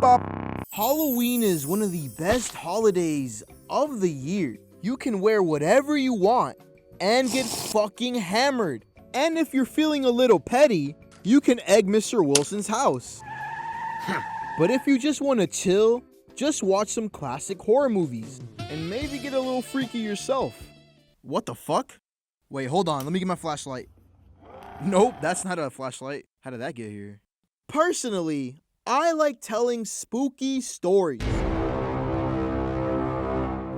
bop. Halloween is one of the best holidays of the year. You can wear whatever you want and get fucking hammered. And if you're feeling a little petty, you can egg Mr. Wilson's house. But if you just want to chill, just watch some classic horror movies and maybe get a little freaky yourself. What the fuck? Wait, hold on. Let me get my flashlight. Nope, that's not a flashlight. How did that get here? Personally, I like telling spooky stories.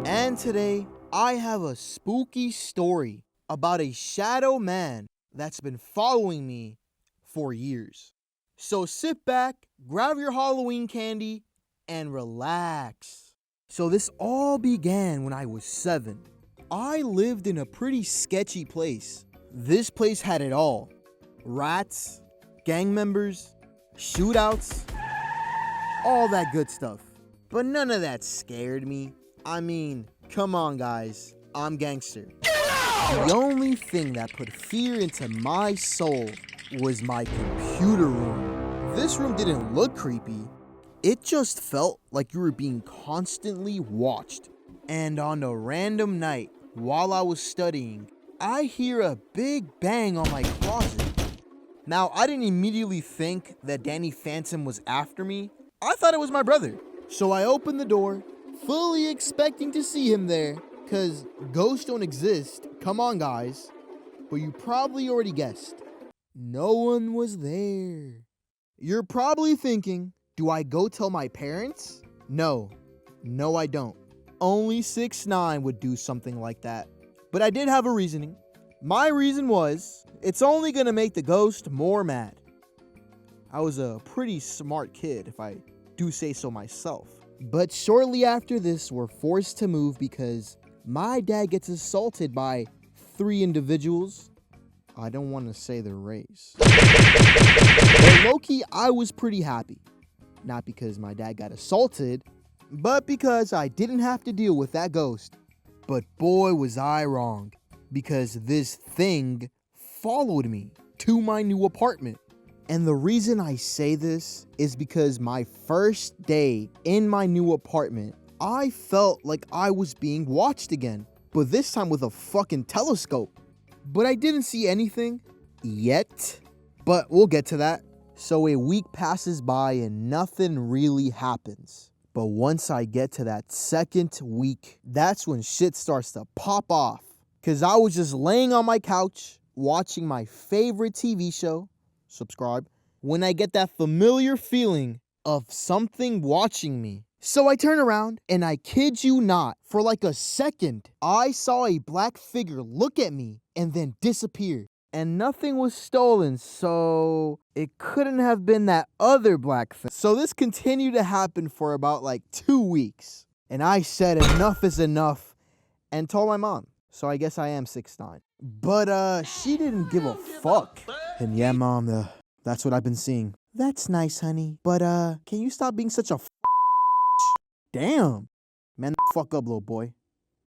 And today, I have a spooky story about a shadow man that's been following me for years. So sit back, grab your Halloween candy, and relax. So this all began when I was 7. I lived in a pretty sketchy place. This place had it all. Rats, gang members, shootouts, all that good stuff. But none of that scared me. I mean, come on guys, I'm gangster. The only thing that put fear into my soul was my computer room. This room didn't look creepy. It just felt like you were being constantly watched. And on a random night, while I was studying, I hear a big bang on my closet. Now, I didn't immediately think that Danny Phantom was after me. I thought it was my brother. So I opened the door, fully expecting to see him there, because ghosts don't exist. Come on, guys. But you probably already guessed. No one was there. You're probably thinking, do I go tell my parents? No, I don't. Only 6'9" would do something like that. But I did have a reasoning. My reason was, it's only gonna make the ghost more mad. I was a pretty smart kid, if I do say so myself. But shortly after this, we're forced to move because my dad gets assaulted by 3 individuals. I don't want to say their race. But low-key, I was pretty happy. Not because my dad got assaulted, but because I didn't have to deal with that ghost. But boy, was I wrong. Because this thing followed me to my new apartment. And the reason I say this is because my first day in my new apartment, I felt like I was being watched again. But this time with a fucking telescope. But I didn't see anything yet. But we'll get to that. So a week passes by and nothing really happens. But once I get to that second week, that's when shit starts to pop off. Because I was just laying on my couch, watching my favorite TV show, subscribe, when I get that familiar feeling of something watching me. So I turn around, and I kid you not, for like a second, I saw a black figure look at me and then disappear. And nothing was stolen, so it couldn't have been that other black thing. So this continued to happen for about like 2 weeks. And I said enough is enough and told my mom. So I guess I am 6'9". But she didn't give a fuck. And yeah, mom, that's what I've been seeing. That's nice, honey. But can you stop being such a Damn. Man, the fuck up, little boy.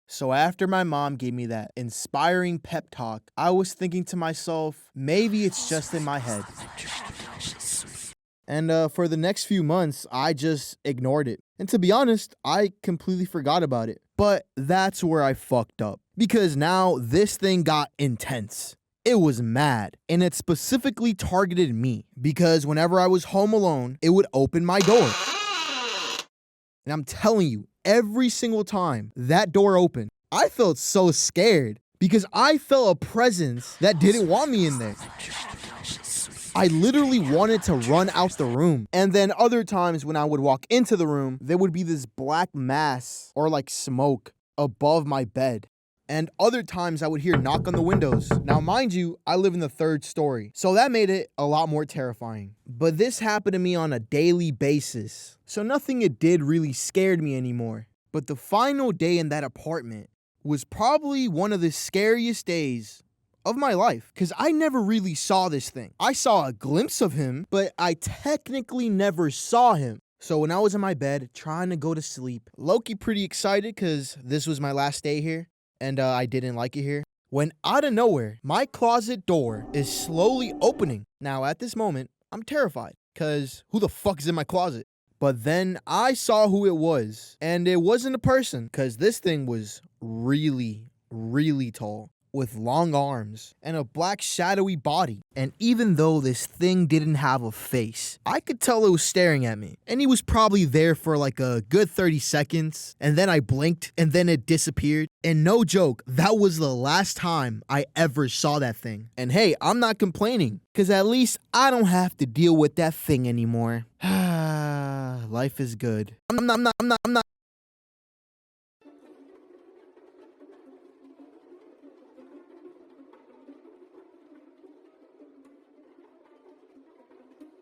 So after my mom gave me that inspiring pep talk, I was thinking to myself, maybe it's just in my head. And for the next few months, I just ignored it. And to be honest, I completely forgot about it. But that's where I fucked up. Because now this thing got intense. It was mad. And it specifically targeted me. Because whenever I was home alone, it would open my door. And I'm telling you, every single time that door opened, I felt so scared. Because I felt a presence that didn't want me in there. I literally wanted to run out the room. And then other times when I would walk into the room, there would be this black mass or like smoke above my bed. And other times I would hear knock on the windows. Now, mind you, I live in the 3rd story. So that made it a lot more terrifying. But this happened to me on a daily basis. So nothing it did really scared me anymore. But the final day in that apartment was probably one of the scariest days of my life, because I never really saw this thing. I saw a glimpse of him, but I technically never saw him. So when I was in my bed trying to go to sleep, low-key pretty excited because this was my last day here, and I didn't like it here, when out of nowhere, my closet door is slowly opening. Now at this moment, I'm terrified, because who the fuck is in my closet? But then I saw who it was, and it wasn't a person, because this thing was really, really tall, with long arms and a black shadowy body. And even though this thing didn't have a face, I could tell it was staring at me. And he was probably there for like a good 30 seconds, and then I blinked, and then it disappeared. And no joke, that was the last time I ever saw that thing. And hey, I'm not complaining, because at least I don't have to deal with that thing anymore. Life is good. I'm not